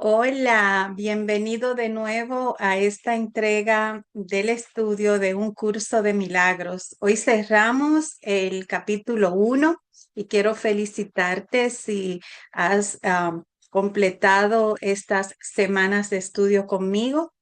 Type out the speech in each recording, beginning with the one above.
Hola, bienvenido de nuevo a esta entrega del estudio de un curso de milagros. Hoy cerramos el capítulo 1 y quiero felicitarte si has completado estas semanas de estudio conmigo.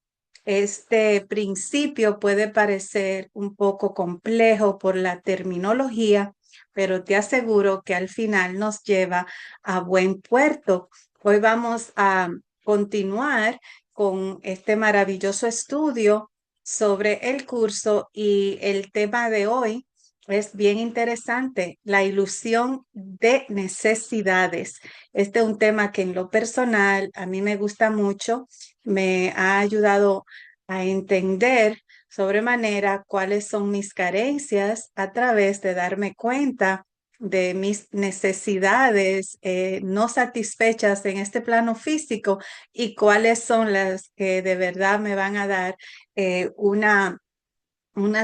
Este principio puede parecer un poco complejo por la terminología, pero te aseguro que al final nos lleva a buen puerto. Hoy vamos a continuar con este maravilloso estudio sobre el curso y el tema de hoy es bien interesante, la ilusión de necesidades. Este es un tema que en lo personal a mí me gusta mucho, me ha ayudado a entender sobremanera cuáles son mis carencias a través de darme cuenta de mis necesidades no satisfechas en este plano físico y cuáles son las que de verdad me van a dar una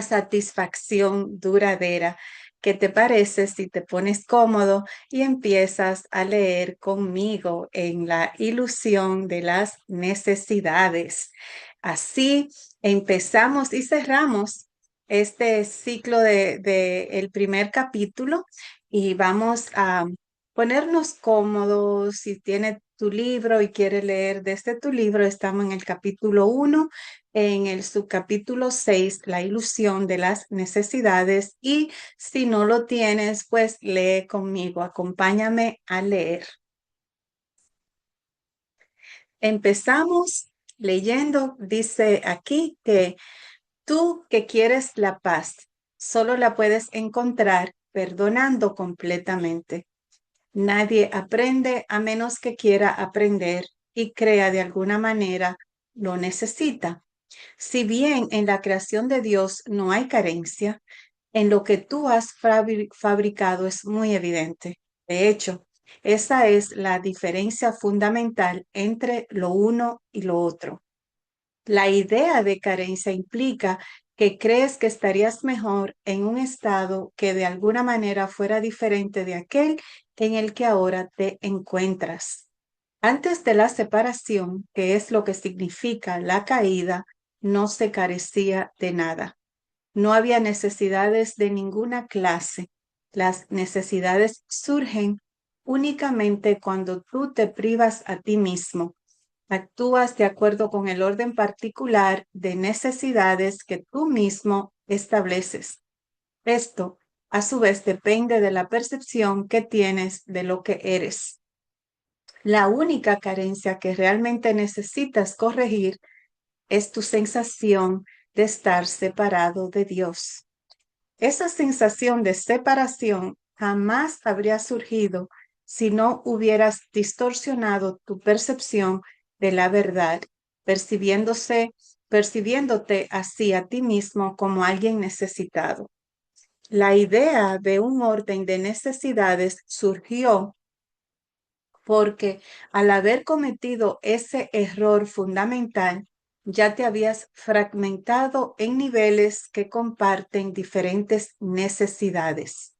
satisfacción duradera. ¿Qué te parece si te pones cómodo y empiezas a leer conmigo en la ilusión de las necesidades? Así empezamos y cerramos este ciclo de el primer capítulo y vamos a ponernos cómodos. Si tienes tu libro y quieres leer desde tu libro, estamos en el capítulo 1, en el subcapítulo 6, la ilusión de las necesidades. Y si no lo tienes, pues lee conmigo, acompáñame a leer. Empezamos leyendo, dice aquí que tú que quieres la paz, solo la puedes encontrar perdonando completamente. Nadie aprende a menos que quiera aprender y crea de alguna manera lo necesita. Si bien en la creación de Dios no hay carencia, en lo que tú has fabricado es muy evidente. De hecho, esa es la diferencia fundamental entre lo uno y lo otro. La idea de carencia implica que crees que estarías mejor en un estado que de alguna manera fuera diferente de aquel en el que ahora te encuentras. Antes de la separación, que es lo que significa la caída, no se carecía de nada. No había necesidades de ninguna clase. Las necesidades surgen únicamente cuando tú te privas a ti mismo. Actúas de acuerdo con el orden particular de necesidades que tú mismo estableces. Esto, a su vez, depende de la percepción que tienes de lo que eres. La única carencia que realmente necesitas corregir es tu sensación de estar separado de Dios. Esa sensación de separación jamás habría surgido si no hubieras distorsionado tu percepción de la verdad, percibiéndote así a ti mismo como alguien necesitado. La idea de un orden de necesidades surgió porque al haber cometido ese error fundamental, ya te habías fragmentado en niveles que comparten diferentes necesidades.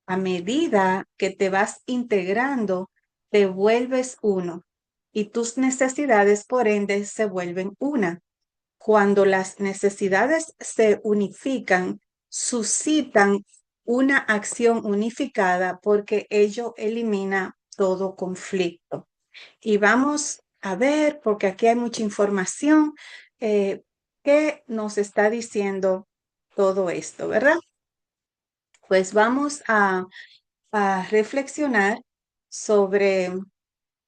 A medida que te vas integrando, te vuelves uno y tus necesidades, por ende, se vuelven una. Cuando las necesidades se unifican, suscitan una acción unificada porque ello elimina todo conflicto. Y vamos a ver, porque aquí hay mucha información, qué nos está diciendo todo esto, ¿verdad? Pues vamos a reflexionar sobre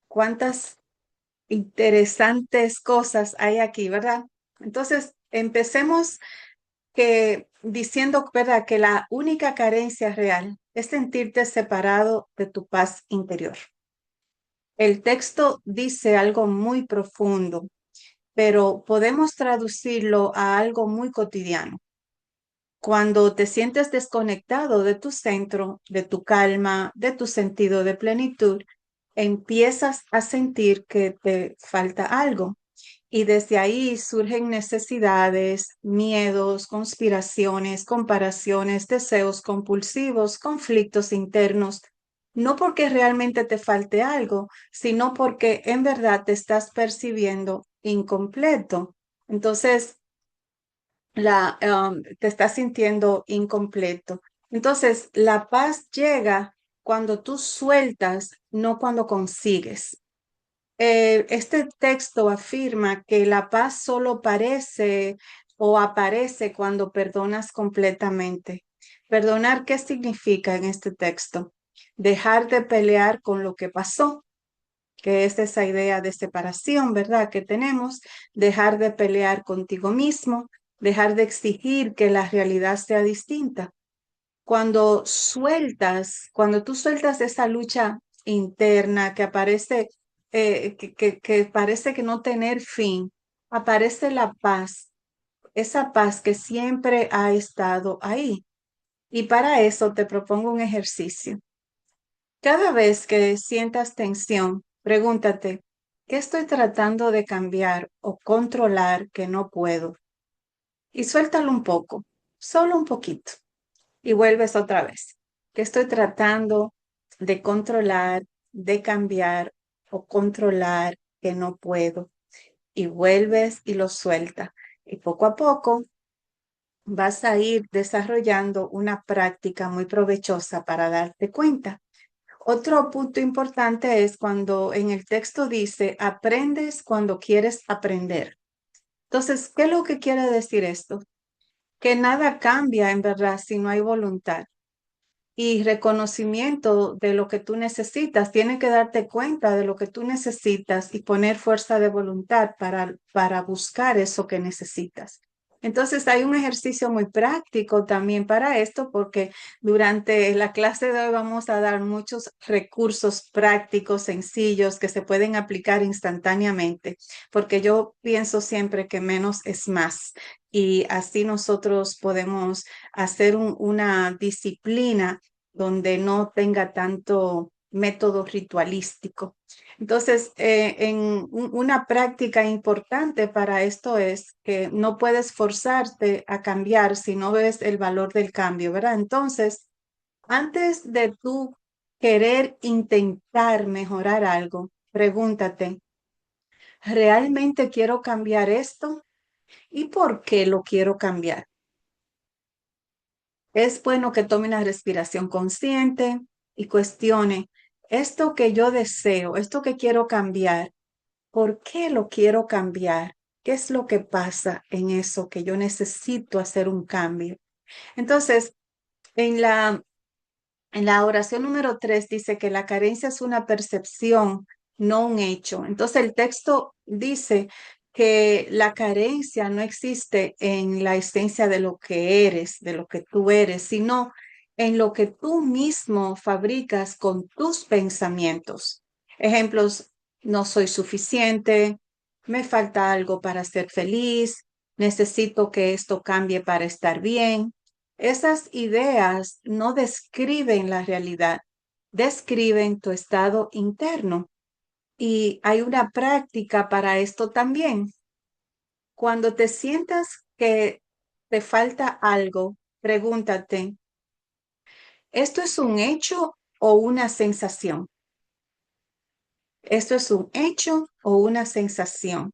cuántas interesantes cosas hay aquí, ¿verdad? Entonces, empecemos diciendo, ¿verdad?, que la única carencia real es sentirte separado de tu paz interior. El texto dice algo muy profundo, pero podemos traducirlo a algo muy cotidiano. Cuando te sientes desconectado de tu centro, de tu calma, de tu sentido de plenitud, empiezas a sentir que te falta algo. Y desde ahí surgen necesidades, miedos, conspiraciones, comparaciones, deseos compulsivos, conflictos internos. no porque realmente te falte algo, sino porque en verdad te estás percibiendo incompleto. Entonces, te estás sintiendo incompleto. Entonces, la paz llega cuando tú sueltas, no cuando consigues. Este texto afirma que la paz solo parece o aparece cuando perdonas completamente. Perdonar, ¿qué significa en este texto? Dejar de pelear con lo que pasó, que es esa idea de separación, ¿verdad? Que tenemos, dejar de pelear contigo mismo, dejar de exigir que la realidad sea distinta. Cuando tú sueltas esa lucha interna que aparece, que parece que no tener fin, aparece la paz, esa paz que siempre ha estado ahí. Y para eso te propongo un ejercicio. Cada vez que sientas tensión, pregúntate, ¿qué estoy tratando de cambiar o controlar que no puedo? Y suéltalo un poco, solo un poquito, y vuelves otra vez. ¿Qué estoy tratando de controlar, de cambiar o controlar que no puedo? Y vuelves y lo sueltas. Y poco a poco vas a ir desarrollando una práctica muy provechosa para darte cuenta. Otro punto importante es cuando en el texto dice, aprendes cuando quieres aprender. Entonces, ¿qué es lo que quiere decir esto? Que nada cambia en verdad si no hay voluntad y reconocimiento de lo que tú necesitas. Tienes que darte cuenta de lo que tú necesitas y poner fuerza de voluntad para buscar eso que necesitas. Entonces hay un ejercicio muy práctico también para esto porque durante la clase de hoy vamos a dar muchos recursos prácticos, sencillos, que se pueden aplicar instantáneamente, porque yo pienso siempre que menos es más y así nosotros podemos hacer una disciplina donde no tenga tanto método ritualístico. Entonces, una práctica importante para esto es que no puedes forzarte a cambiar si no ves el valor del cambio, ¿verdad? Entonces, antes de tú querer intentar mejorar algo, pregúntate, ¿realmente quiero cambiar esto? ¿Y por qué lo quiero cambiar? Es bueno que tome una respiración consciente y cuestione esto que yo deseo, esto que quiero cambiar, ¿por qué lo quiero cambiar? ¿Qué es lo que pasa en eso que yo necesito hacer un cambio? Entonces, en la oración número 3 dice que la carencia es una percepción, no un hecho. Entonces el texto dice que la carencia no existe en la esencia de lo que eres, de lo que tú eres, sino en lo que tú mismo fabricas con tus pensamientos. Ejemplos, no soy suficiente, me falta algo para ser feliz, necesito que esto cambie para estar bien. Esas ideas no describen la realidad, describen tu estado interno. Y hay una práctica para esto también. Cuando te sientas que te falta algo, pregúntate, ¿esto es un hecho o una sensación? ¿Esto es un hecho o una sensación?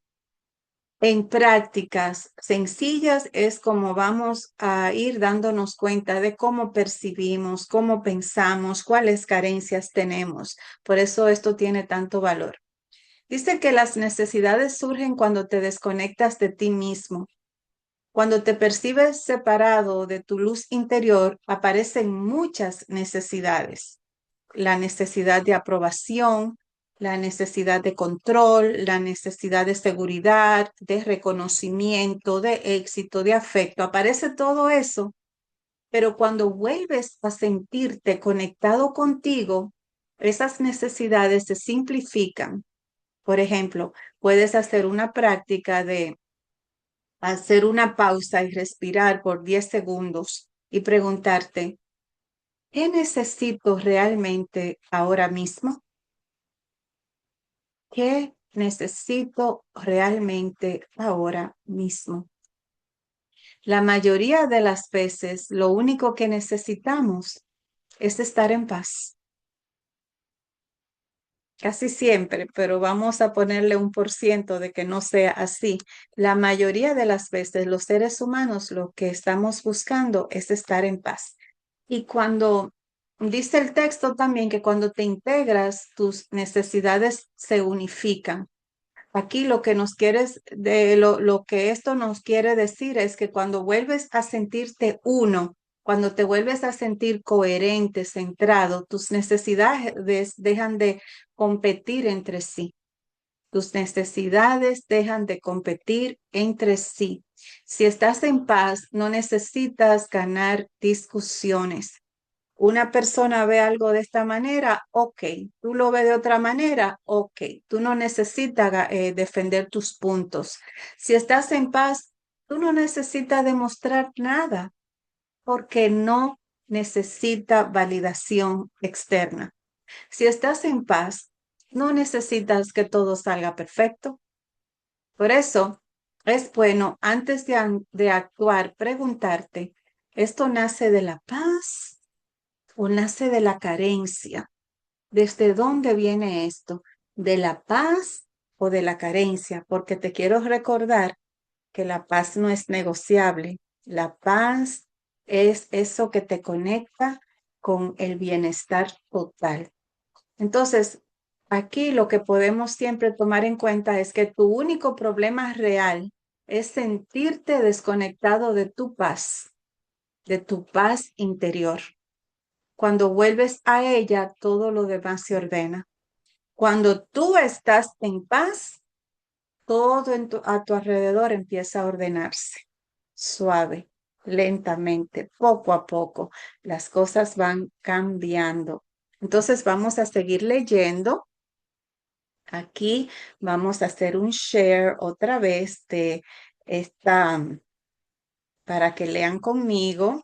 En prácticas sencillas es como vamos a ir dándonos cuenta de cómo percibimos, cómo pensamos, cuáles carencias tenemos. Por eso esto tiene tanto valor. Dice que las necesidades surgen cuando te desconectas de ti mismo. Cuando te percibes separado de tu luz interior, aparecen muchas necesidades. La necesidad de aprobación, la necesidad de control, la necesidad de seguridad, de reconocimiento, de éxito, de afecto. Aparece todo eso, pero cuando vuelves a sentirte conectado contigo, esas necesidades se simplifican. Por ejemplo, puedes hacer una práctica de hacer una pausa y respirar por 10 segundos y preguntarte, ¿qué necesito realmente ahora mismo? ¿Qué necesito realmente ahora mismo? La mayoría de las veces lo único que necesitamos es estar en paz. casi siempre, pero vamos a ponerle un por ciento de que no sea así. La mayoría de las veces los seres humanos lo que estamos buscando es estar en paz. Y cuando dice el texto también que cuando te integras, tus necesidades se unifican. Aquí lo que nos quieres, lo que esto nos quiere decir es que cuando vuelves a sentirte uno, cuando te vuelves a sentir coherente, centrado, tus necesidades dejan de competir entre sí. Tus necesidades dejan de competir entre sí. Si estás en paz, no necesitas ganar discusiones. Una persona ve algo de esta manera, ok. Tú lo ves de otra manera, ok. Tú no necesitas defender tus puntos. Si estás en paz, tú no necesitas demostrar nada porque no necesita validación externa. Si estás en paz, no necesitas que todo salga perfecto. Por eso es bueno, antes de actuar, preguntarte, ¿esto nace de la paz o nace de la carencia? ¿Desde dónde viene esto? ¿De la paz o de la carencia? Porque te quiero recordar que la paz no es negociable. La paz es eso que te conecta con el bienestar total. Entonces, aquí lo que podemos siempre tomar en cuenta es que tu único problema real es sentirte desconectado de tu paz interior. Cuando vuelves a ella, todo lo demás se ordena. Cuando tú estás en paz, todo a tu alrededor empieza a ordenarse, suave, lentamente, poco a poco. Las cosas van cambiando. Entonces vamos a seguir leyendo. Aquí vamos a hacer un share otra vez de esta para que lean conmigo.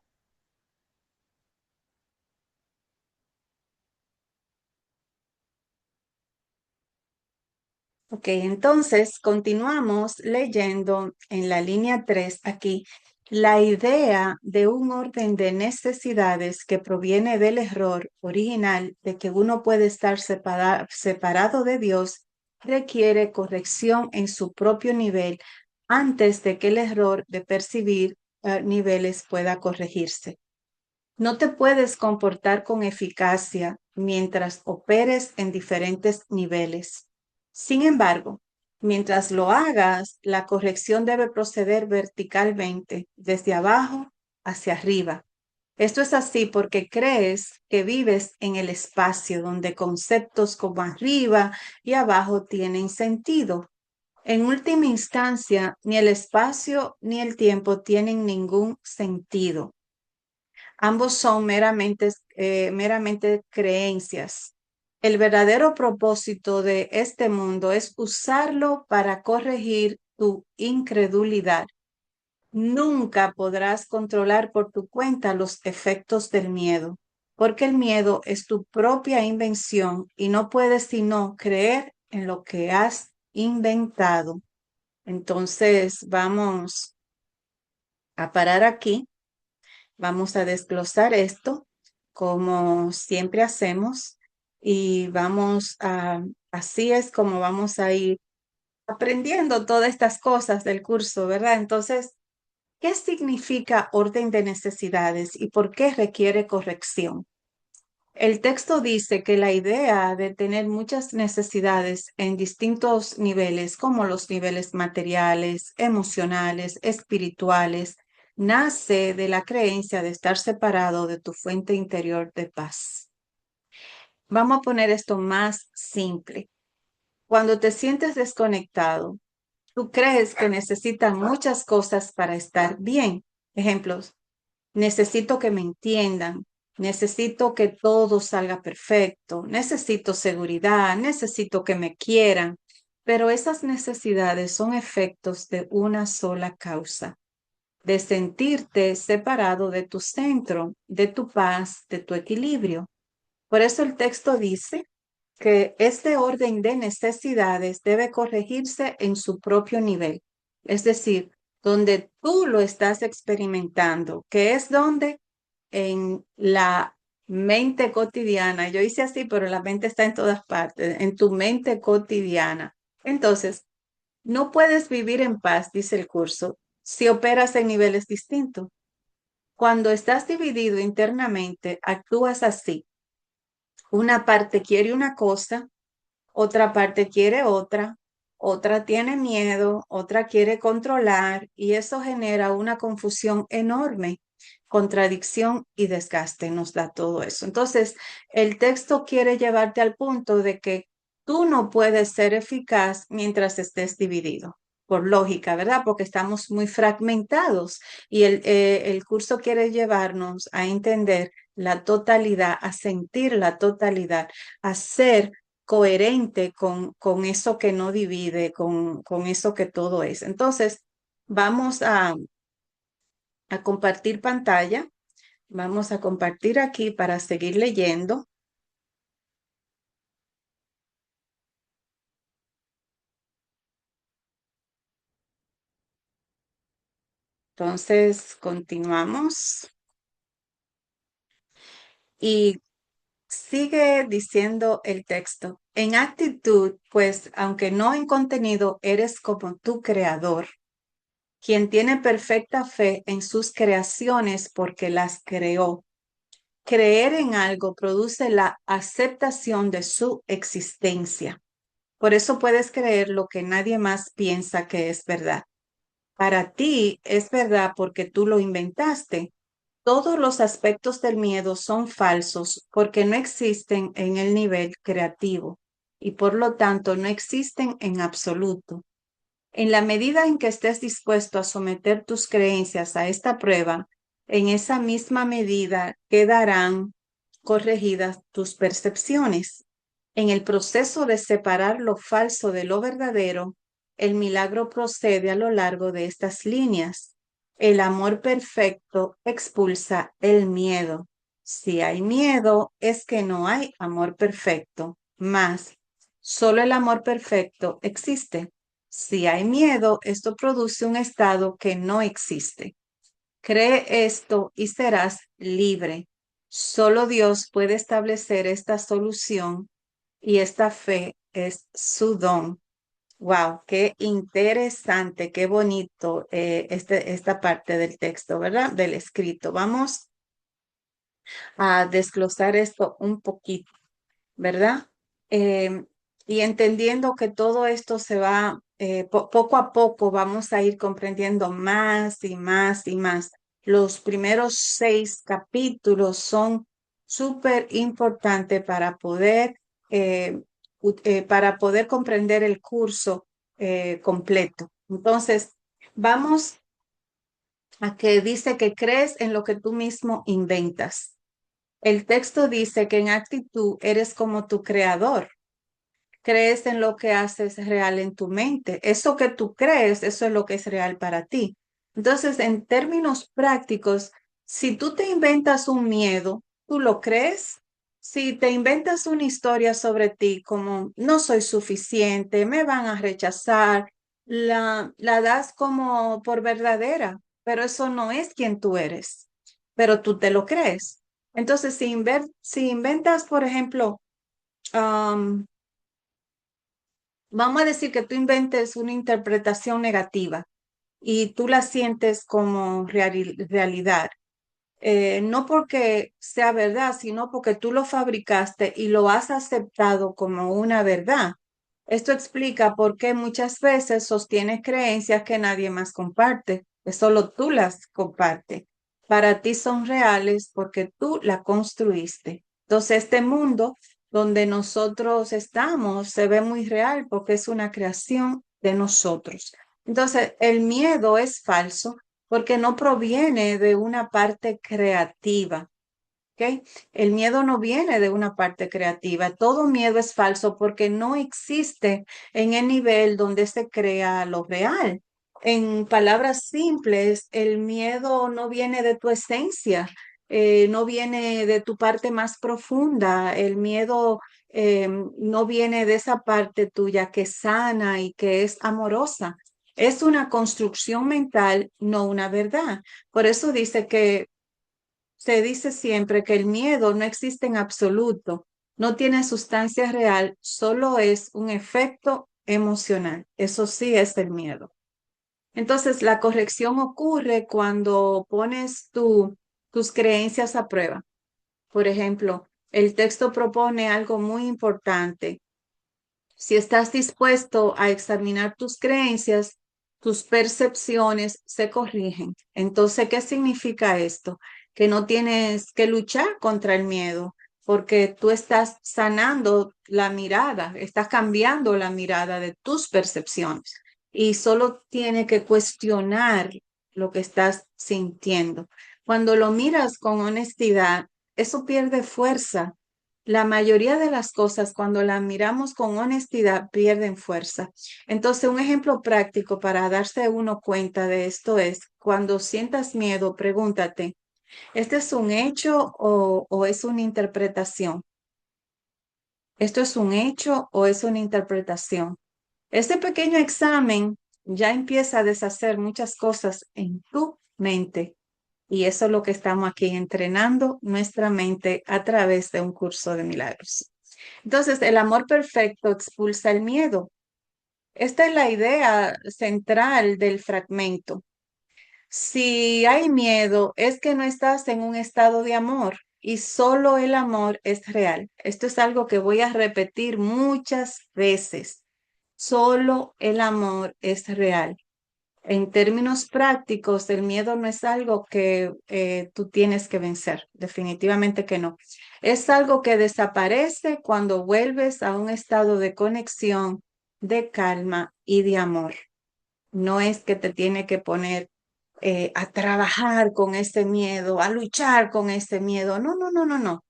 Ok, entonces continuamos leyendo en la línea 3 aquí. La idea de un orden de necesidades que proviene del error original de que uno puede estar separado de Dios requiere corrección en su propio nivel antes de que el error de percibir niveles pueda corregirse. No te puedes comportar con eficacia mientras operes en diferentes niveles. Sin embargo, mientras lo hagas, la corrección debe proceder verticalmente, desde abajo hacia arriba. Esto es así porque crees que vives en el espacio donde conceptos como arriba y abajo tienen sentido. En última instancia, ni el espacio ni el tiempo tienen ningún sentido. Ambos son meramente creencias. El verdadero propósito de este mundo es usarlo para corregir tu incredulidad. Nunca podrás controlar por tu cuenta los efectos del miedo, porque el miedo es tu propia invención y no puedes sino creer en lo que has inventado. Entonces, vamos a parar aquí. Vamos a desglosar esto como siempre hacemos y así es como vamos a ir aprendiendo todas estas cosas del curso, ¿verdad? Entonces, ¿qué significa orden de necesidades y por qué requiere corrección? El texto dice que la idea de tener muchas necesidades en distintos niveles, como los niveles materiales, emocionales, espirituales, nace de la creencia de estar separado de tu fuente interior de paz. Vamos a poner esto más simple. Cuando te sientes desconectado, tú crees que necesitas muchas cosas para estar bien. Ejemplos, necesito que me entiendan, necesito que todo salga perfecto, necesito seguridad, necesito que me quieran, pero esas necesidades son efectos de una sola causa, de sentirte separado de tu centro, de tu paz, de tu equilibrio. Por eso el texto dice que este orden de necesidades debe corregirse en su propio nivel, es decir, donde tú lo estás experimentando, que es donde en la mente cotidiana. Yo hice así, pero la mente está en todas partes, en tu mente cotidiana. Entonces, no puedes vivir en paz, dice el curso, si operas en niveles distintos. Cuando estás dividido internamente, actúas así. Una parte quiere una cosa, otra parte quiere otra, otra tiene miedo, otra quiere controlar y eso genera una confusión enorme, contradicción y desgaste nos da todo eso. Entonces, el texto quiere llevarte al punto de que tú no puedes ser eficaz mientras estés dividido. Por lógica, ¿verdad? Porque estamos muy fragmentados y el curso quiere llevarnos a entender la totalidad, a sentir la totalidad, a ser coherente con eso que no divide, con eso que todo es. Entonces, vamos a compartir pantalla. Vamos a compartir aquí para seguir leyendo. Entonces, continuamos y sigue diciendo el texto. En actitud, pues, aunque no en contenido, eres como tu creador, quien tiene perfecta fe en sus creaciones porque las creó. Creer en algo produce la aceptación de su existencia. Por eso puedes creer lo que nadie más piensa que es verdad. Para ti es verdad porque tú lo inventaste. Todos los aspectos del miedo son falsos porque no existen en el nivel creativo y por lo tanto no existen en absoluto. En la medida en que estés dispuesto a someter tus creencias a esta prueba, en esa misma medida quedarán corregidas tus percepciones. En el proceso de separar lo falso de lo verdadero, el milagro procede a lo largo de estas líneas. El amor perfecto expulsa el miedo. Si hay miedo, es que no hay amor perfecto, mas solo el amor perfecto existe. Si hay miedo, esto produce un estado que no existe. Cree esto y serás libre. Solo Dios puede establecer esta solución y esta fe es su don. Wow, qué interesante, qué bonito esta parte del texto, ¿verdad? Del escrito. Vamos a desglosar esto un poquito. ¿Verdad? Eh, y entendiendo que todo esto se va, poco a poco vamos a ir comprendiendo más y más y más. Los primeros 6 capítulos son súper importantes para poder comprender el curso completo. Entonces, vamos a que dice que crees en lo que tú mismo inventas. El texto dice que en actitud eres como tu creador. Crees en lo que haces real en tu mente. Eso que tú crees, eso es lo que es real para ti. Entonces, en términos prácticos, si tú te inventas un miedo, ¿tú lo crees? Si te inventas una historia sobre ti como no soy suficiente, me van a rechazar, la das como por verdadera, pero eso no es quien tú eres, pero tú te lo crees. Entonces, si inventas, por ejemplo, um, vamos a decir que tú inventes una interpretación negativa y tú la sientes como realidad. No porque sea verdad, sino porque tú lo fabricaste y lo has aceptado como una verdad. Esto explica por qué muchas veces sostienes creencias que nadie más comparte, que solo tú las compartes. Para ti son reales porque tú la construiste. Entonces, este mundo donde nosotros estamos se ve muy real porque es una creación de nosotros. Entonces, el miedo es falso porque no proviene de una parte creativa. ¿Ok? El miedo no viene de una parte creativa. Todo miedo es falso porque no existe en el nivel donde se crea lo real. En palabras simples, el miedo no viene de tu esencia, no viene de tu parte más profunda. El miedo no viene de esa parte tuya que es sana y que es amorosa. Es una construcción mental, no una verdad. Por eso dice que se dice siempre que el miedo no existe en absoluto, no tiene sustancia real, solo es un efecto emocional. Eso sí es el miedo. Entonces, la corrección ocurre cuando pones tus creencias a prueba. Por ejemplo, el texto propone algo muy importante. Si estás dispuesto a examinar tus creencias, tus percepciones se corrigen. Entonces, ¿qué significa esto? Que no tienes que luchar contra el miedo, porque tú estás sanando la mirada, estás cambiando la mirada de tus percepciones y solo tienes que cuestionar lo que estás sintiendo. Cuando lo miras con honestidad, eso pierde fuerza. La mayoría de las cosas, cuando las miramos con honestidad, pierden fuerza. Entonces, un ejemplo práctico para darse uno cuenta de esto es, cuando sientas miedo, pregúntate, ¿este es un hecho o es una interpretación? ¿Esto es un hecho o es una interpretación? Este pequeño examen ya empieza a deshacer muchas cosas en tu mente. Y eso es lo que estamos aquí entrenando nuestra mente a través de un curso de milagros. Entonces, el amor perfecto expulsa el miedo. Esta es la idea central del fragmento. Si hay miedo, es que no estás en un estado de amor y solo el amor es real. Esto es algo que voy a repetir muchas veces. Solo el amor es real. En términos prácticos, el miedo no es algo que tú tienes que vencer, definitivamente que no. Es algo que desaparece cuando vuelves a un estado de conexión, de calma y de amor. No es que te tiene que poner a trabajar con ese miedo, a luchar con ese miedo. No, no, no, no, no.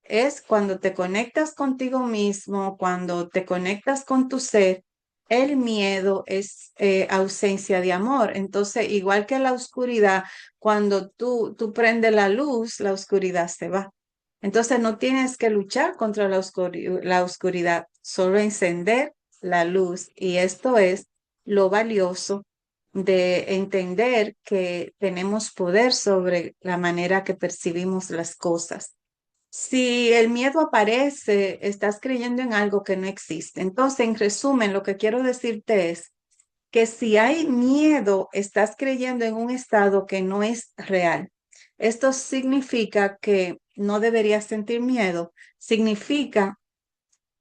Es cuando te conectas contigo mismo, cuando te conectas con tu ser. El miedo es ausencia de amor. Entonces, igual que la oscuridad, cuando tú prendes la oscuridad se va. Entonces, no tienes que luchar contra la oscuridad, solo encender la luz. Y esto es lo valioso de entender que tenemos poder sobre la manera que percibimos las cosas. Si el miedo aparece, estás creyendo en algo que no existe. Entonces, en resumen, lo que quiero decirte es que si hay miedo, estás creyendo en un estado que no es real. Esto significa que no deberías sentir miedo. Significa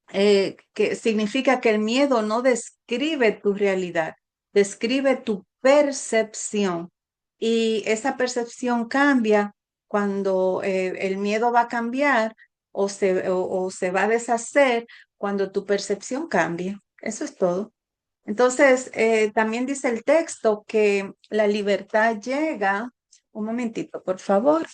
que el miedo no describe tu realidad, describe tu percepción. Y esa percepción cambia cuando el miedo va a cambiar o se va a deshacer cuando tu percepción cambia. Eso es todo. Entonces, también dice el texto que la libertad llega. Un momentito, por favor.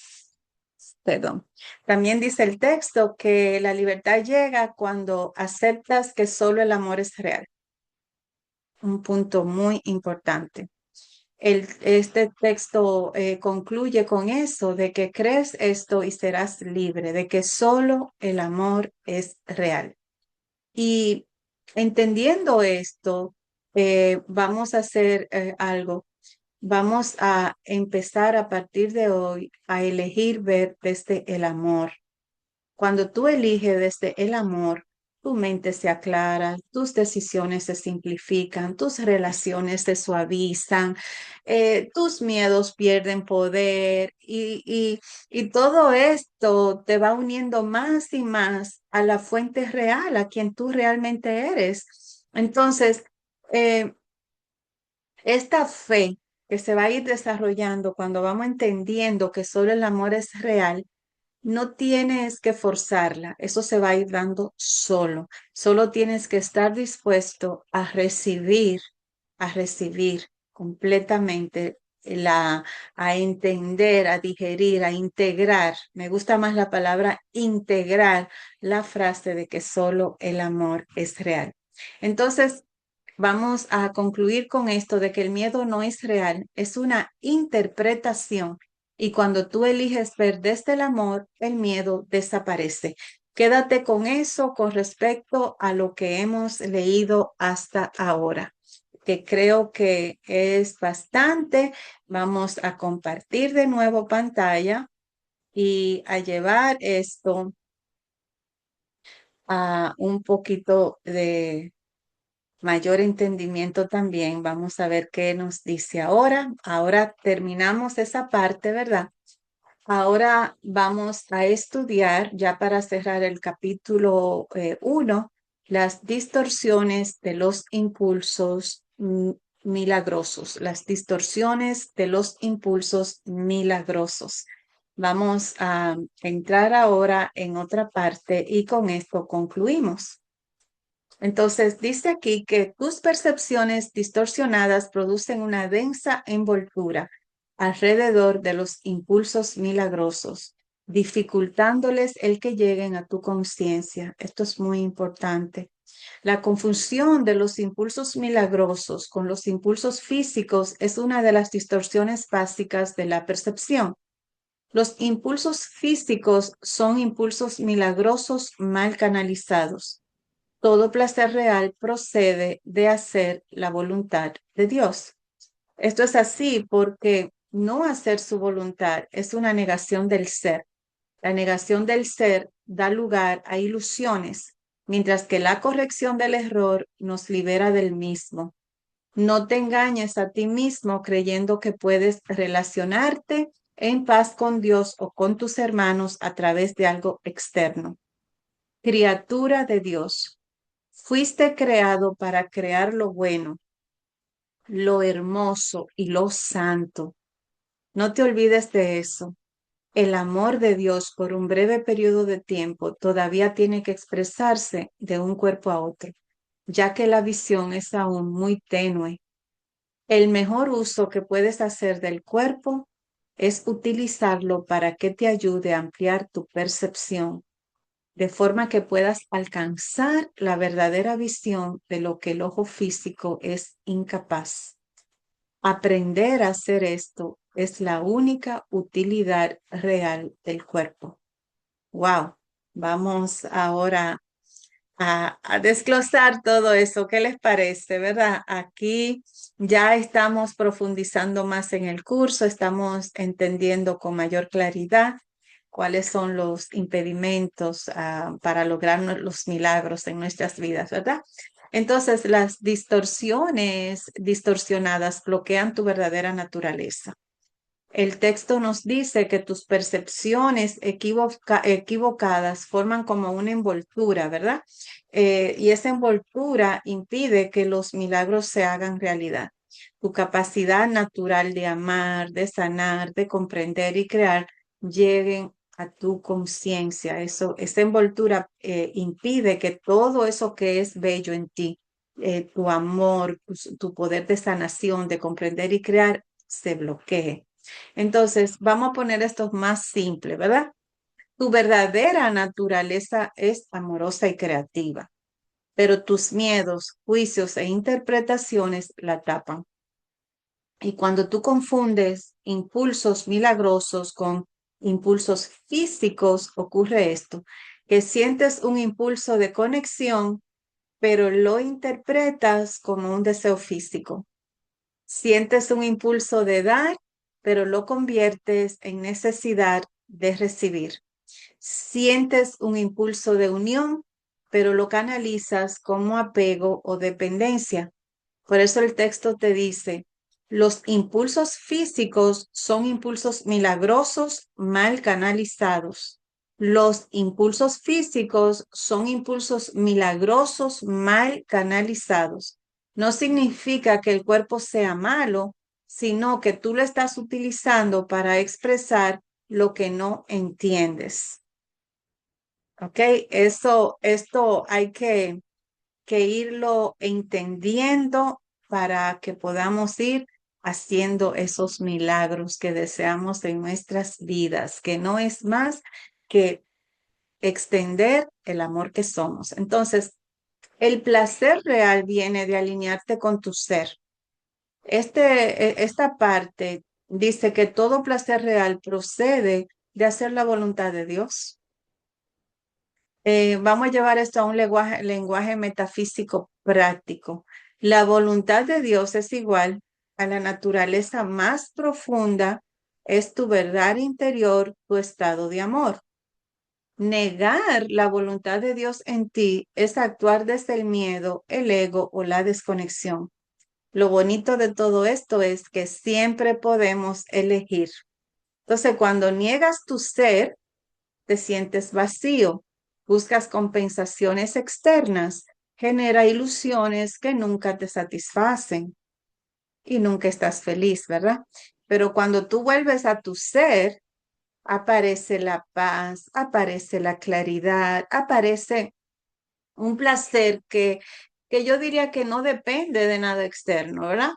Perdón. También dice el texto que la libertad llega cuando aceptas que solo el amor es real. Un punto muy importante. Este texto concluye con eso, de que crees esto y serás libre, de que solo el amor es real. Y entendiendo esto, vamos a hacer algo. Vamos a empezar a partir de hoy a elegir ver desde el amor. Cuando tú eliges desde el amor, tu mente se aclara, tus decisiones se simplifican, tus relaciones se suavizan, tus miedos pierden poder y todo esto te va uniendo más y más a la fuente real, a quien tú realmente eres. Entonces, eh, esta fe que se va a ir desarrollando cuando vamos entendiendo que solo el amor es real, no tienes que forzarla, eso se va a ir dando solo. Solo tienes que estar dispuesto a recibir completamente a entender, a digerir, a integrar. Me gusta más la palabra integrar la frase de que solo el amor es real. Entonces, vamos a concluir con esto de que el miedo no es real, es una interpretación y cuando tú eliges ver desde el amor, el miedo desaparece. Quédate con eso con respecto a lo que hemos leído hasta ahora, que creo que es bastante. Vamos a compartir de nuevo pantalla y a llevar esto a un poquito de mayor entendimiento también. Vamos a ver qué nos dice ahora. Ahora terminamos esa parte, ¿verdad? Ahora vamos a estudiar, ya para cerrar el capítulo 1, las distorsiones de los impulsos milagrosos, las distorsiones de los impulsos milagrosos. Vamos a entrar ahora en otra parte y con esto concluimos. Entonces, dice aquí que tus percepciones distorsionadas producen una densa envoltura alrededor de los impulsos milagrosos, dificultándoles el que lleguen a tu conciencia. Esto es muy importante. La confusión de los impulsos milagrosos con los impulsos físicos es una de las distorsiones básicas de la percepción. Los impulsos físicos son impulsos milagrosos mal canalizados. Todo placer real procede de hacer la voluntad de Dios. Esto es así porque no hacer su voluntad es una negación del ser. La negación del ser da lugar a ilusiones, mientras que la corrección del error nos libera del mismo. No te engañes a ti mismo creyendo que puedes relacionarte en paz con Dios o con tus hermanos a través de algo externo. Criatura de Dios, fuiste creado para crear lo bueno, lo hermoso y lo santo. No te olvides de eso. El amor de Dios por un breve periodo de tiempo todavía tiene que expresarse de un cuerpo a otro, ya que la visión es aún muy tenue. El mejor uso que puedes hacer del cuerpo es utilizarlo para que te ayude a ampliar tu percepción, de forma que puedas alcanzar la verdadera visión de lo que el ojo físico es incapaz. Aprender a hacer esto es la única utilidad real del cuerpo. Wow, vamos ahora a desglosar todo eso. ¿Qué les parece, verdad? Aquí ya estamos profundizando más en el curso, estamos entendiendo con mayor claridad cuáles son los impedimentos para lograr los milagros en nuestras vidas, ¿verdad? Entonces, las distorsiones distorsionadas bloquean tu verdadera naturaleza. El texto nos dice que tus percepciones equivocadas forman como una envoltura, ¿verdad? Y esa envoltura impide que los milagros se hagan realidad. Tu capacidad natural de amar, de sanar, de comprender y crear lleguen a tu conciencia. Esa envoltura impide que todo eso que es bello en ti, tu amor, tu poder de sanación, de comprender y crear, se bloquee. Entonces, vamos a poner esto más simple, ¿verdad? Tu verdadera naturaleza es amorosa y creativa, pero tus miedos, juicios e interpretaciones la tapan. Y cuando tú confundes impulsos milagrosos con impulsos físicos, ocurre esto, que sientes un impulso de conexión, pero lo interpretas como un deseo físico. Sientes un impulso de dar, pero lo conviertes en necesidad de recibir. Sientes un impulso de unión, pero lo canalizas como apego o dependencia. Por eso el texto te dice, los impulsos físicos son impulsos milagrosos mal canalizados. Los impulsos físicos son impulsos milagrosos mal canalizados. No significa que el cuerpo sea malo, sino que tú lo estás utilizando para expresar lo que no entiendes. ¿Ok? Esto hay que irlo entendiendo para que podamos ir haciendo esos milagros que deseamos en nuestras vidas, que no es más que extender el amor que somos. Entonces, el placer real viene de alinearte con tu ser. Esta parte dice que todo placer real procede de hacer la voluntad de Dios. Vamos a llevar esto a un lenguaje metafísico práctico. La voluntad de Dios es igual a la naturaleza más profunda es tu verdad interior, tu estado de amor. Negar la voluntad de Dios en ti es actuar desde el miedo, el ego o la desconexión. Lo bonito de todo esto es que siempre podemos elegir. Entonces, cuando niegas tu ser, te sientes vacío, buscas compensaciones externas, genera ilusiones que nunca te satisfacen y nunca estás feliz, ¿verdad? Pero cuando tú vuelves a tu ser, aparece la paz, aparece la claridad, aparece un placer que yo diría que no depende de nada externo, ¿verdad?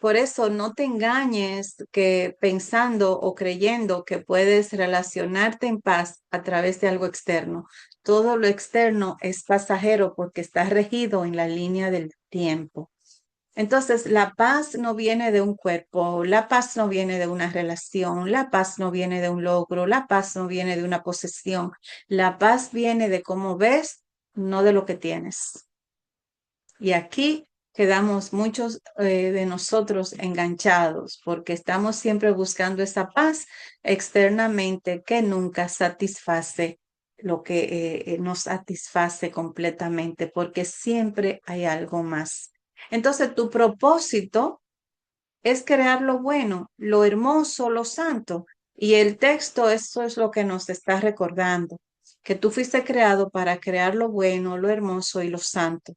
Por eso no te engañes que pensando o creyendo que puedes relacionarte en paz a través de algo externo. Todo lo externo es pasajero porque está regido en la línea del tiempo. Entonces, la paz no viene de un cuerpo, la paz no viene de una relación, la paz no viene de un logro, la paz no viene de una posesión. La paz viene de cómo ves, no de lo que tienes. Y aquí quedamos muchos de nosotros enganchados porque estamos siempre buscando esa paz externamente que nunca satisface lo que nos satisface completamente porque siempre hay algo más. Entonces, tu propósito es crear lo bueno, lo hermoso, lo santo. Y el texto, eso es lo que nos está recordando, que tú fuiste creado para crear lo bueno, lo hermoso y lo santo.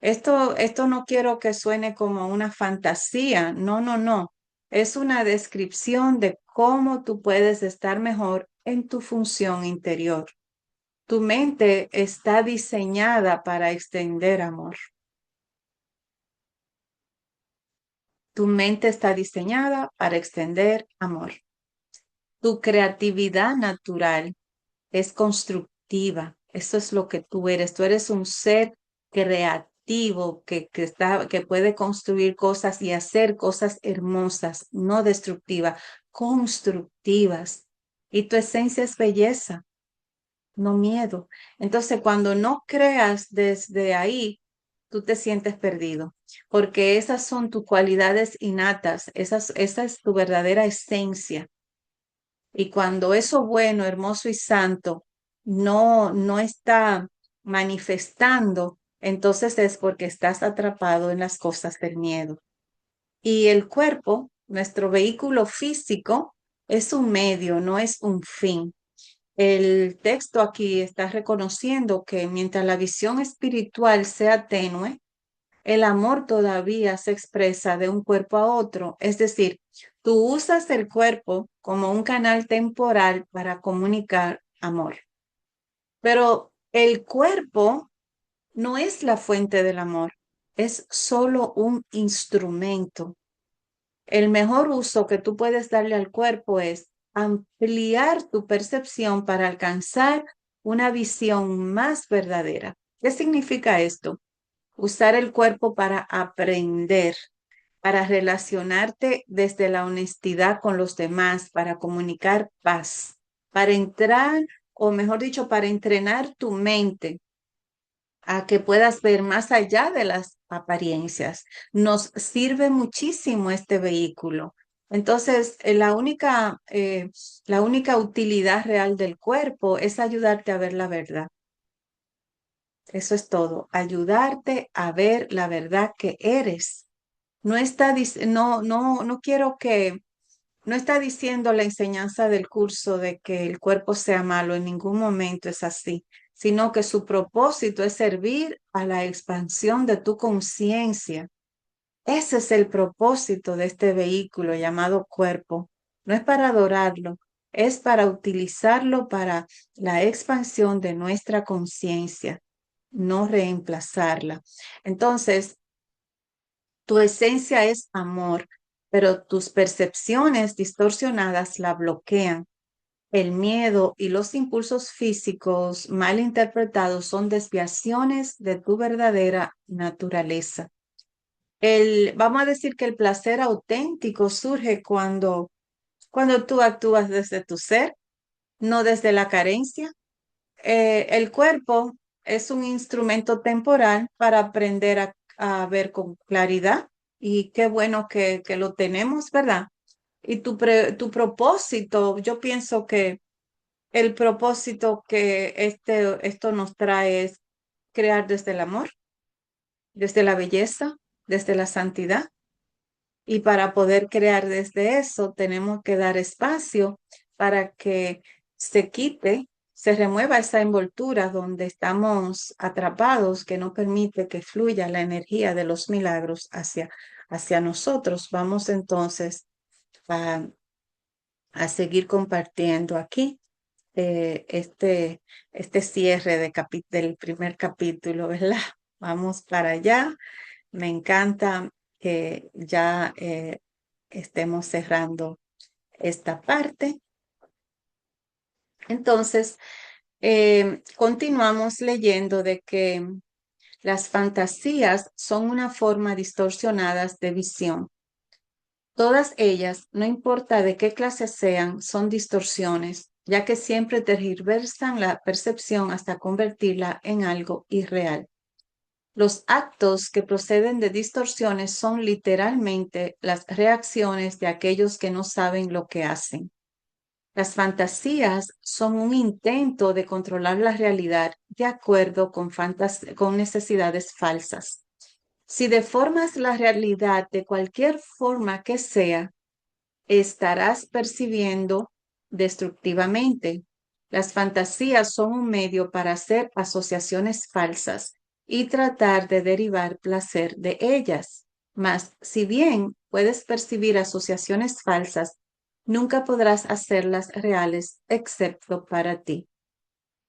Esto no quiero que suene como una fantasía, no, no, no. Es una descripción de cómo tú puedes estar mejor en tu función interior. Tu mente está diseñada para extender amor. Tu mente está diseñada para extender amor. Tu creatividad natural es constructiva. Eso es lo que tú eres. Tú eres un ser creativo que puede construir cosas y hacer cosas hermosas, no destructivas, constructivas. Y tu esencia es belleza, no miedo. Entonces, cuando no creas desde ahí, tú te sientes perdido, porque esas son tus cualidades innatas, esa es tu verdadera esencia. Y cuando eso bueno, hermoso y santo no está manifestando, entonces es porque estás atrapado en las cosas del miedo. Y el cuerpo, nuestro vehículo físico, es un medio, no es un fin. El texto aquí está reconociendo que mientras la visión espiritual sea tenue, el amor todavía se expresa de un cuerpo a otro, es decir, tú usas el cuerpo como un canal temporal para comunicar amor, pero el cuerpo no es la fuente del amor, es solo un instrumento. El mejor uso que tú puedes darle al cuerpo es ampliar tu percepción para alcanzar una visión más verdadera. ¿Qué significa esto? Usar el cuerpo para aprender, para relacionarte desde la honestidad con los demás, para comunicar paz, para entrar, o mejor dicho, para entrenar tu mente a que puedas ver más allá de las apariencias. Nos sirve muchísimo este vehículo. Entonces, la única utilidad real del cuerpo es ayudarte a ver la verdad. Eso es todo, ayudarte a ver la verdad que eres. No quiero que, no está diciendo la enseñanza del curso de que el cuerpo sea malo, en ningún momento es así, sino que su propósito es servir a la expansión de tu conciencia. Ese es el propósito de este vehículo llamado cuerpo. No es para adorarlo, es para utilizarlo para la expansión de nuestra conciencia, no reemplazarla. Entonces, tu esencia es amor, pero tus percepciones distorsionadas la bloquean. El miedo y los impulsos físicos mal interpretados son desviaciones de tu verdadera naturaleza. Vamos a decir que el placer auténtico surge cuando tú actúas desde tu ser, no desde la carencia. El cuerpo es un instrumento temporal para aprender a ver con claridad y qué bueno que lo tenemos, ¿verdad? Y tu propósito, yo pienso que el propósito que esto nos trae es crear desde el amor, desde la belleza, desde la santidad. Y para poder crear desde eso, tenemos que dar espacio para que se quite, se remueva esa envoltura donde estamos atrapados, que no permite que fluya la energía de los milagros hacia nosotros. Vamos entonces a, a seguir compartiendo aquí este cierre del primer capítulo, ¿verdad? Vamos para allá. Me encanta que ya estemos cerrando esta parte. Entonces, continuamos leyendo de que las fantasías son una forma distorsionada de visión. Todas ellas, no importa de qué clase sean, son distorsiones, ya que siempre tergiversan la percepción hasta convertirla en algo irreal. Los actos que proceden de distorsiones son literalmente las reacciones de aquellos que no saben lo que hacen. Las fantasías son un intento de controlar la realidad de acuerdo con necesidades falsas. Si deformas la realidad de cualquier forma que sea, estarás percibiendo destructivamente. Las fantasías son un medio para hacer asociaciones falsas y tratar de derivar placer de ellas. Mas, si bien puedes percibir asociaciones falsas, nunca podrás hacerlas reales excepto para ti.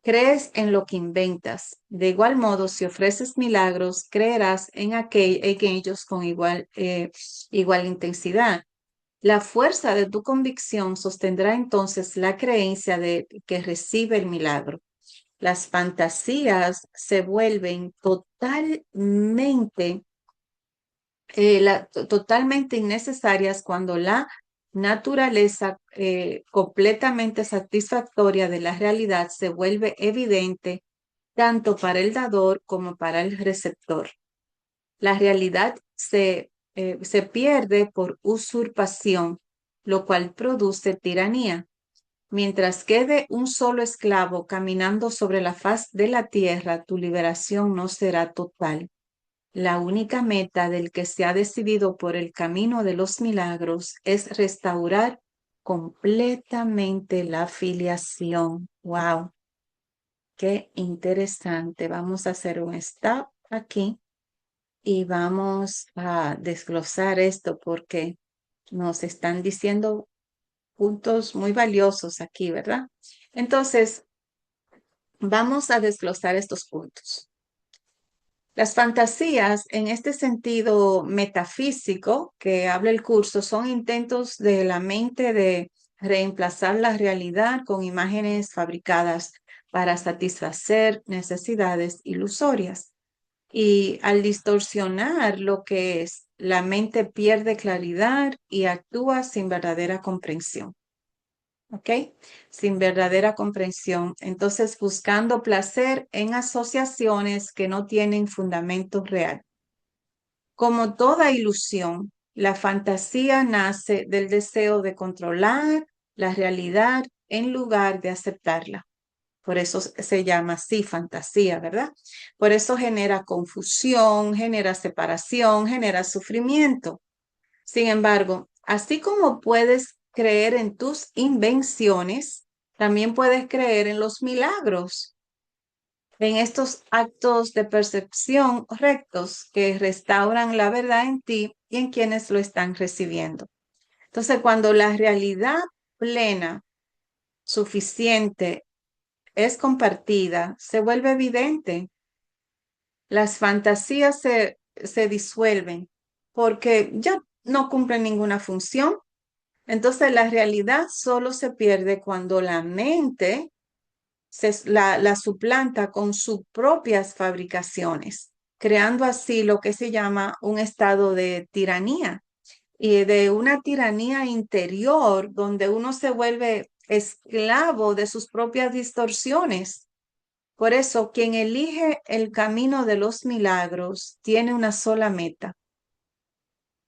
Crees en lo que inventas. De igual modo, si ofreces milagros, creerás en ellos con igual intensidad. La fuerza de tu convicción sostendrá entonces la creencia de que recibe el milagro. Las fantasías se vuelven totalmente innecesarias cuando la naturaleza completamente satisfactoria de la realidad se vuelve evidente tanto para el dador como para el receptor. La realidad se pierde por usurpación, lo cual produce tiranía. Mientras quede un solo esclavo caminando sobre la faz de la tierra, tu liberación no será total. La única meta del que se ha decidido por el camino de los milagros es restaurar completamente la filiación. ¡Wow! ¡Qué interesante! Vamos a hacer un stop aquí y vamos a desglosar esto porque nos están diciendo puntos muy valiosos aquí, ¿verdad? Entonces, vamos a desglosar estos puntos. Las fantasías, en este sentido metafísico que habla el curso, son intentos de la mente de reemplazar la realidad con imágenes fabricadas para satisfacer necesidades ilusorias. Y al distorsionar lo que es, la mente pierde claridad y actúa sin verdadera comprensión. ¿Ok? Sin verdadera comprensión. Entonces, buscando placer en asociaciones que no tienen fundamento real. Como toda ilusión, la fantasía nace del deseo de controlar la realidad en lugar de aceptarla. Por eso se llama así fantasía, ¿verdad? Por eso genera confusión, genera separación, genera sufrimiento. Sin embargo, así como puedes creer en tus invenciones, también puedes creer en los milagros, en estos actos de percepción rectos que restauran la verdad en ti y en quienes lo están recibiendo. Entonces, cuando la realidad plena, suficiente, es compartida, se vuelve evidente. Las fantasías se disuelven porque ya no cumplen ninguna función. Entonces la realidad solo se pierde cuando la mente la suplanta con sus propias fabricaciones, creando así lo que se llama un estado de tiranía y de una tiranía interior donde uno se vuelve esclavo de sus propias distorsiones. Por eso, quien elige el camino de los milagros tiene una sola meta.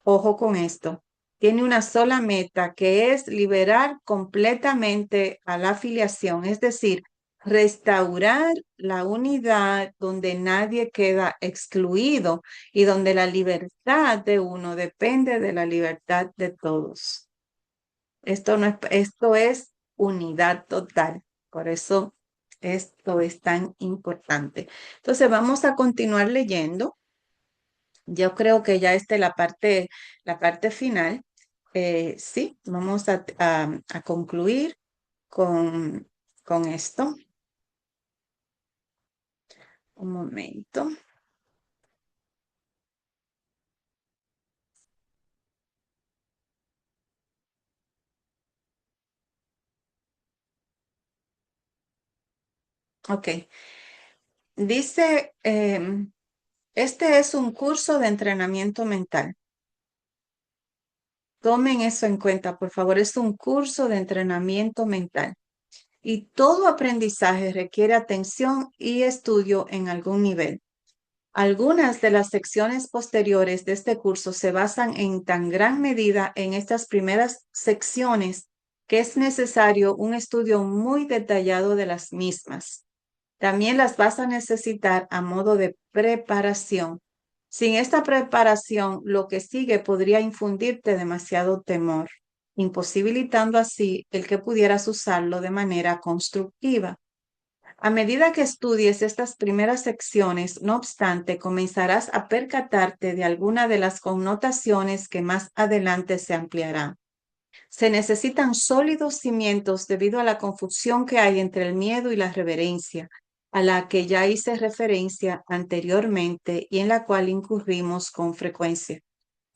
Ojo con esto. tiene una sola meta, que es liberar completamente a la afiliación, es decir, restaurar la unidad donde nadie queda excluido y donde la libertad de uno depende de la libertad de todos. Esto es unidad total. Por eso esto es tan importante. Entonces vamos a continuar leyendo. Yo creo que ya esta es la parte final. Sí, vamos a concluir con, con esto. Un momento. Ok. Dice, este es un curso de entrenamiento mental. Tomen eso en cuenta, por favor. Es un curso de entrenamiento mental. Y todo aprendizaje requiere atención y estudio en algún nivel. Algunas de las secciones posteriores de este curso se basan en tan gran medida en estas primeras secciones que es necesario un estudio muy detallado de las mismas. También las vas a necesitar a modo de preparación. Sin esta preparación, lo que sigue podría infundirte demasiado temor, imposibilitando así el que pudieras usarlo de manera constructiva. A medida que estudies estas primeras secciones, no obstante, comenzarás a percatarte de alguna de las connotaciones que más adelante se ampliarán. Se necesitan sólidos cimientos debido a la confusión que hay entre el miedo y la reverencia, a la que ya hice referencia anteriormente y en la cual incurrimos con frecuencia.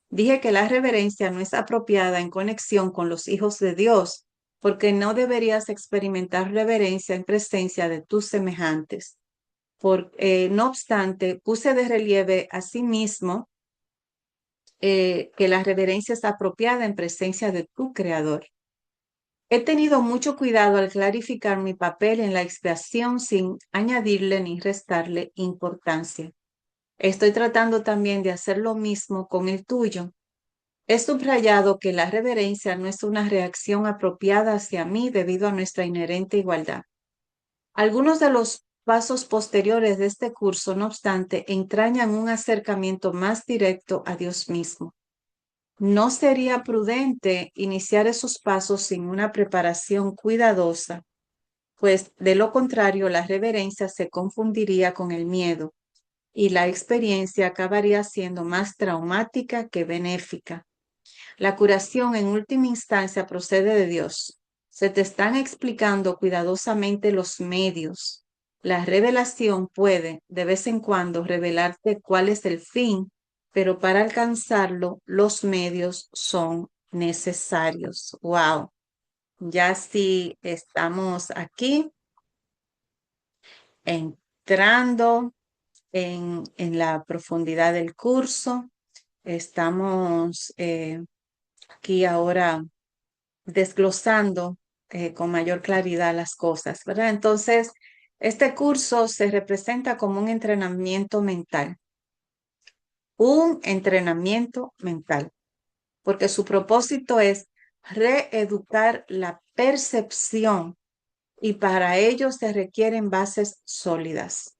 Dije que la reverencia no es apropiada en conexión con los hijos de Dios, porque no deberías experimentar reverencia en presencia de tus semejantes. No obstante, puse de relieve asimismo que la reverencia es apropiada en presencia de tu Creador. He tenido mucho cuidado al clarificar mi papel en la expiación sin añadirle ni restarle importancia. Estoy tratando también de hacer lo mismo con el tuyo. He subrayado que la reverencia no es una reacción apropiada hacia mí debido a nuestra inherente igualdad. Algunos de los pasos posteriores de este curso, no obstante, entrañan un acercamiento más directo a Dios mismo. No sería prudente iniciar esos pasos sin una preparación cuidadosa, pues de lo contrario la reverencia se confundiría con el miedo y la experiencia acabaría siendo más traumática que benéfica. La curación en última instancia procede de Dios. Se te están explicando cuidadosamente los medios. La revelación puede, de vez en cuando, revelarte cuál es el fin, pero para alcanzarlo, los medios son necesarios. Wow. Ya sí estamos aquí entrando en la profundidad del curso. Estamos aquí ahora desglosando con mayor claridad las cosas, ¿verdad? Entonces, este curso se representa como un entrenamiento mental, porque su propósito es reeducar la percepción y para ello se requieren bases sólidas.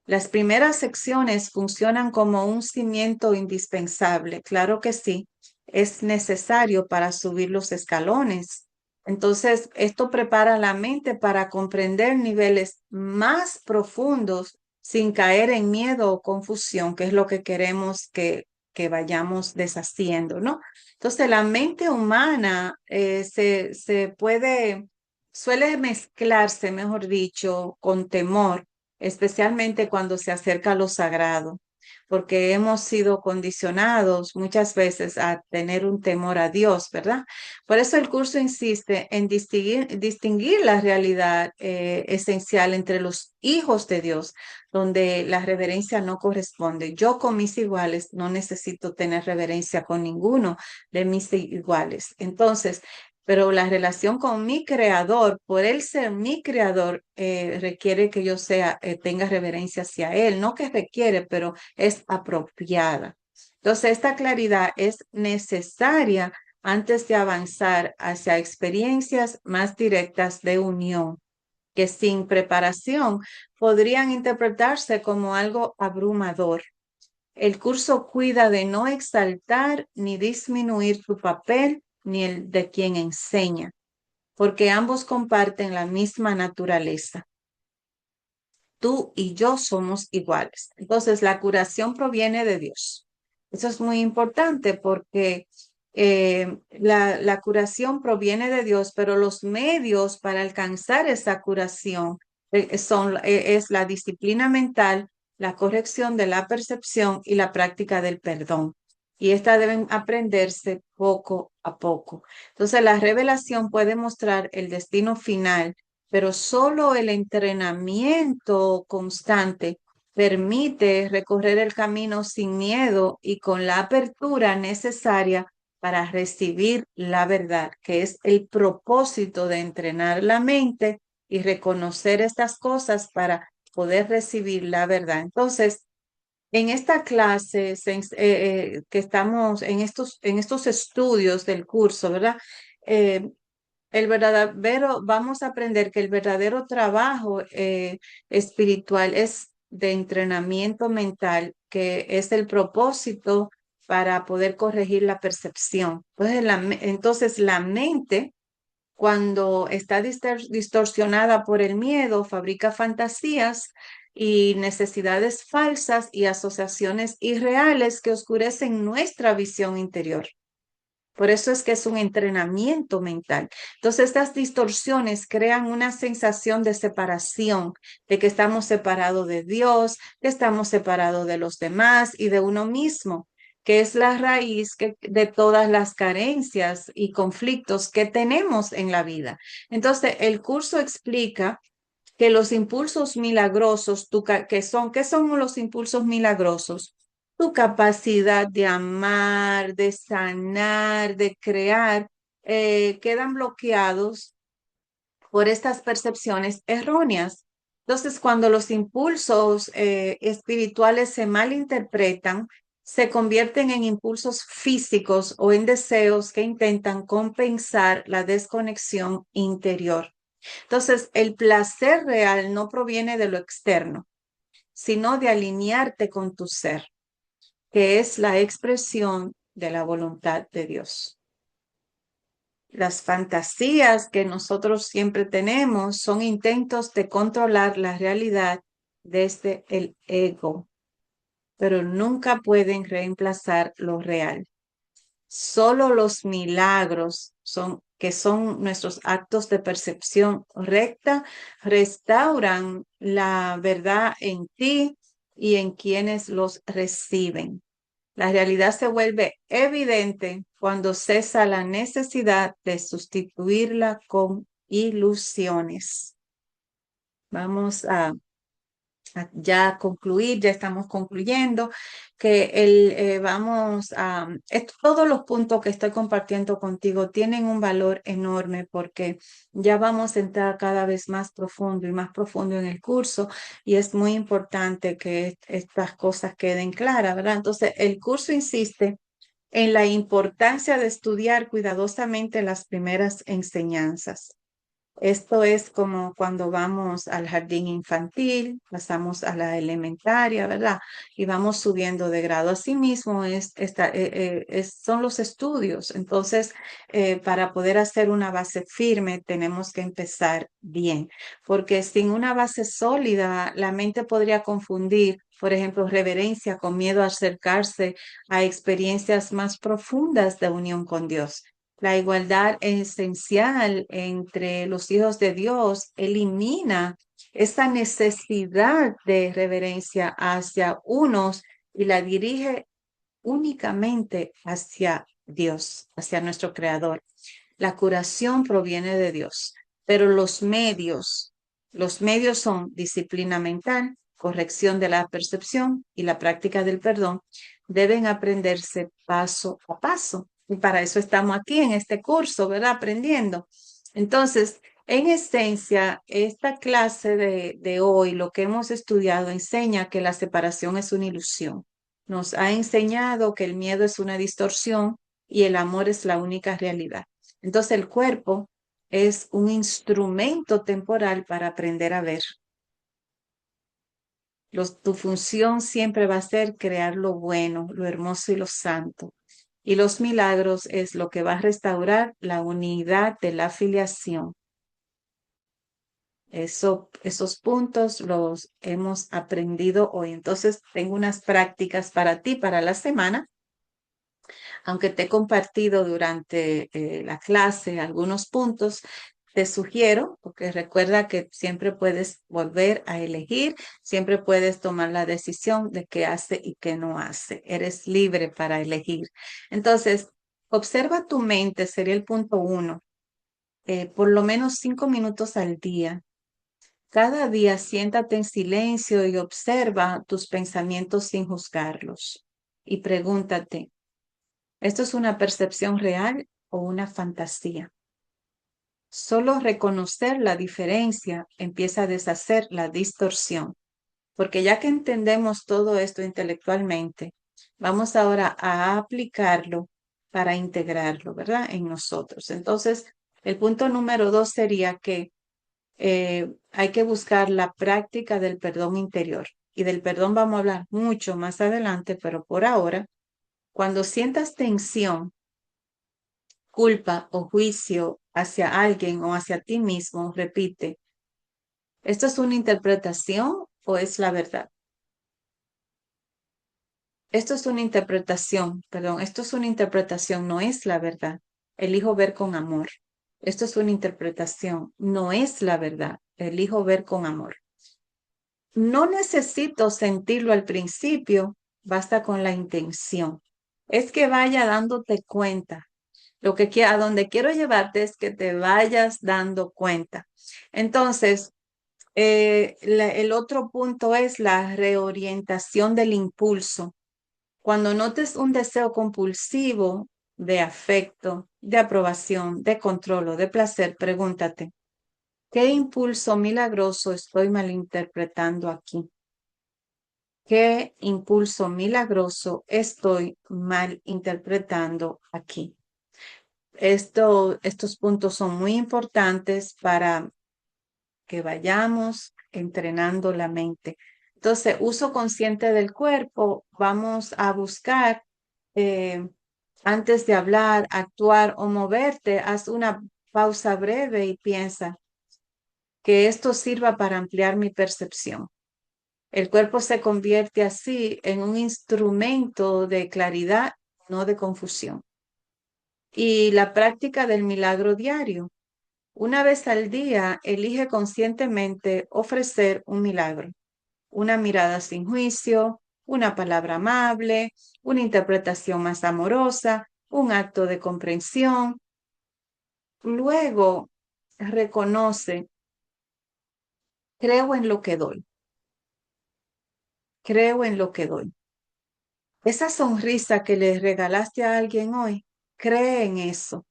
Las primeras secciones funcionan como un cimiento indispensable, claro que sí, es necesario para subir los escalones. Entonces, esto prepara la mente para comprender niveles más profundos sin caer en miedo o confusión, que es lo que queremos que vayamos deshaciendo, ¿no? Entonces, la mente humana suele mezclarse, mejor dicho, con temor, especialmente cuando se acerca a lo sagrado, porque hemos sido condicionados muchas veces a tener un temor a Dios, ¿verdad? Por eso el curso insiste en distinguir la realidad esencial entre los hijos de Dios, donde la reverencia no corresponde. Yo con mis iguales no necesito tener reverencia con ninguno de mis iguales. Entonces, pero la relación con mi creador, por él ser mi creador, requiere que yo tenga reverencia hacia él, no que requiere, pero es apropiada. Entonces, esta claridad es necesaria antes de avanzar hacia experiencias más directas de unión, que sin preparación podrían interpretarse como algo abrumador. El curso cuida de no exaltar ni disminuir tu papel ni el de quien enseña, porque ambos comparten la misma naturaleza. Tú y yo somos iguales. Entonces, la curación proviene de Dios. Eso es muy importante porque la curación proviene de Dios, pero los medios para alcanzar esa curación es la disciplina mental, la corrección de la percepción y la práctica del perdón. Y estas deben aprenderse poco a poco. Entonces, la revelación puede mostrar el destino final, pero solo el entrenamiento constante permite recorrer el camino sin miedo y con la apertura necesaria para recibir la verdad, que es el propósito de entrenar la mente y reconocer estas cosas para poder recibir la verdad. Entonces, en esta clase que estamos en estos estudios del curso, ¿verdad? Eh, vamos a aprender que el verdadero trabajo espiritual es de entrenamiento mental, que es el propósito para poder corregir la percepción. Entonces la mente, cuando está distorsionada por el miedo, fabrica fantasías y necesidades falsas y asociaciones irreales que oscurecen nuestra visión interior. Por eso es que es un entrenamiento mental. Entonces, estas distorsiones crean una sensación de separación, de que estamos separados de Dios, que estamos separados de los demás y de uno mismo, que es la raíz de todas las carencias y conflictos que tenemos en la vida. Entonces, el curso explica que los impulsos milagrosos, ¿qué son los impulsos milagrosos? Tu capacidad de amar, de sanar, de crear, quedan bloqueados por estas percepciones erróneas. Entonces, cuando los impulsos espirituales se malinterpretan, se convierten en impulsos físicos o en deseos que intentan compensar la desconexión interior. Entonces, el placer real no proviene de lo externo, sino de alinearte con tu ser, que es la expresión de la voluntad de Dios. Las fantasías que nosotros siempre tenemos son intentos de controlar la realidad desde el ego, pero nunca pueden reemplazar lo real. Solo los milagros que son nuestros actos de percepción recta, restauran la verdad en ti y en quienes los reciben. La realidad se vuelve evidente cuando cesa la necesidad de sustituirla con ilusiones. Vamos a ya concluir, ya estamos concluyendo, que todos los puntos que estoy compartiendo contigo tienen un valor enorme porque ya vamos a entrar cada vez más profundo y más profundo en el curso y es muy importante que estas cosas queden claras, ¿verdad? Entonces, el curso insiste en la importancia de estudiar cuidadosamente las primeras enseñanzas. Esto es como cuando vamos al jardín infantil, pasamos a la elementaria, ¿verdad? Y vamos subiendo de grado. Asimismo, son los estudios. Entonces, para poder hacer una base firme, tenemos que empezar bien, porque sin una base sólida, la mente podría confundir, por ejemplo, reverencia con miedo a acercarse a experiencias más profundas de unión con Dios. La igualdad esencial entre los hijos de Dios elimina esa necesidad de reverencia hacia unos y la dirige únicamente hacia Dios, hacia nuestro Creador. La curación proviene de Dios, pero los medios son disciplina mental, corrección de la percepción y la práctica del perdón, deben aprenderse paso a paso. Y para eso estamos aquí en este curso, ¿verdad? Aprendiendo. Entonces, en esencia, esta clase de hoy, lo que hemos estudiado, enseña que la separación es una ilusión. Nos ha enseñado que el miedo es una distorsión, y el amor es la única realidad. Entonces el cuerpo es un instrumento temporal para aprender a ver. Tu función siempre va a ser crear lo bueno, lo hermoso y lo santo. Y los milagros es lo que va a restaurar la unidad de la filiación. Esos puntos los hemos aprendido hoy. Entonces, tengo unas prácticas para ti para la semana, aunque te he compartido durante la clase algunos puntos. Te sugiero, porque recuerda que siempre puedes volver a elegir, siempre puedes tomar la decisión de qué hace y qué no hace. Eres libre para elegir. Entonces, observa tu mente, sería el punto 1, por lo menos 5 minutos al día. Cada día siéntate en silencio y observa tus pensamientos sin juzgarlos. Y pregúntate, ¿esto es una percepción real o una fantasía? Solo reconocer la diferencia empieza a deshacer la distorsión, porque ya que entendemos todo esto intelectualmente, vamos ahora a aplicarlo para integrarlo, ¿verdad? En nosotros. Entonces, el punto número 2 sería que hay que buscar la práctica del perdón interior. Y del perdón vamos a hablar mucho más adelante, pero por ahora, cuando sientas tensión, culpa o juicio hacia alguien o hacia ti mismo, repite, ¿esto es una interpretación o es la verdad? Esto es una interpretación, perdón, esto es una interpretación, no es la verdad. Elijo ver con amor. Esto es una interpretación, no es la verdad. Elijo ver con amor. No necesito sentirlo al principio, basta con la intención. Es que vaya dándote cuenta. A donde quiero llevarte es que te vayas dando cuenta. Entonces, el otro punto es la reorientación del impulso. Cuando notes un deseo compulsivo de afecto, de aprobación, de control o de placer, pregúntate, ¿qué impulso milagroso estoy malinterpretando aquí? ¿Qué impulso milagroso estoy mal interpretando aquí? Estos puntos son muy importantes para que vayamos entrenando la mente. Entonces, uso consciente del cuerpo, vamos a buscar, eh, antes de hablar, actuar o moverte, haz una pausa breve y piensa que esto sirva para ampliar mi percepción. El cuerpo se convierte así en un instrumento de claridad, no de confusión. Y la práctica del milagro diario. Una vez al día, elige conscientemente ofrecer un milagro, una mirada sin juicio, una palabra amable, una interpretación más amorosa, un acto de comprensión. Luego, reconoce, creo en lo que doy, creo en lo que doy. Esa sonrisa que le regalaste a alguien hoy, cree en eso.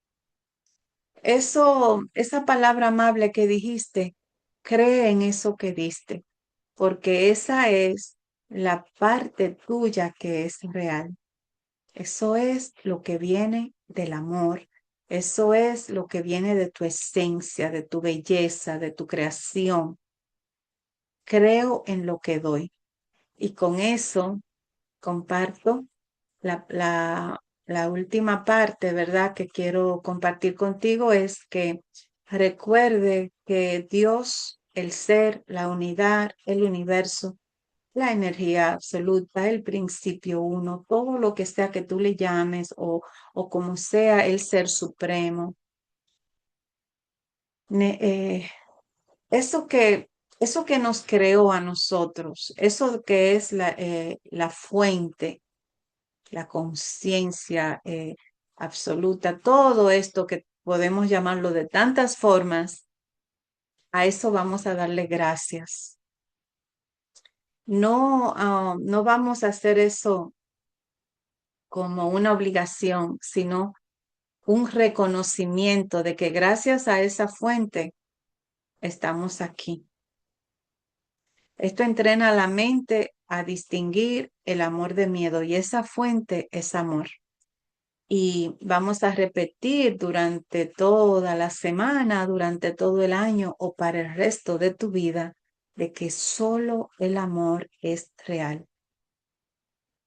Esa palabra amable que dijiste, cree en eso que diste, porque esa es la parte tuya que es real. Eso es lo que viene del amor. Eso es lo que viene de tu esencia, de tu belleza, de tu creación. Creo en lo que doy. Y con eso comparto la última parte, ¿verdad? Que quiero compartir contigo es que recuerde que Dios, el ser, la unidad, el universo, la energía absoluta, el principio uno, todo lo que sea que tú le llames o como sea el ser supremo. Ne- eh, eso que, eso que nos creó a nosotros, eso que es la fuente, la conciencia absoluta, todo esto que podemos llamarlo de tantas formas, a eso vamos a darle gracias. No, no vamos a hacer eso como una obligación, sino un reconocimiento de que gracias a esa fuente estamos aquí. Esto entrena a la mente a distinguir el amor de miedo y esa fuente es amor. Y vamos a repetir durante toda la semana, durante todo el año o para el resto de tu vida, de que solo el amor es real.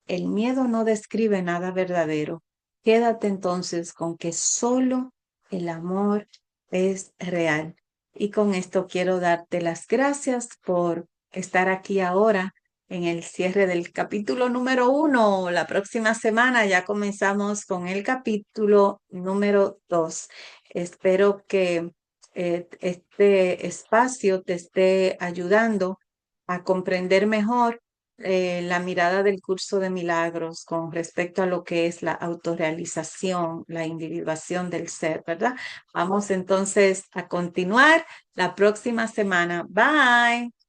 El miedo no describe nada verdadero. Quédate entonces con que solo el amor es real. Y con esto quiero darte las gracias por estar aquí ahora en el cierre del capítulo número 1. La próxima semana ya comenzamos con el capítulo número 2. Espero que este espacio te esté ayudando a comprender mejor la mirada del curso de milagros con respecto a lo que es la autorrealización, la individuación del ser, ¿verdad? Vamos entonces a continuar la próxima semana. Bye.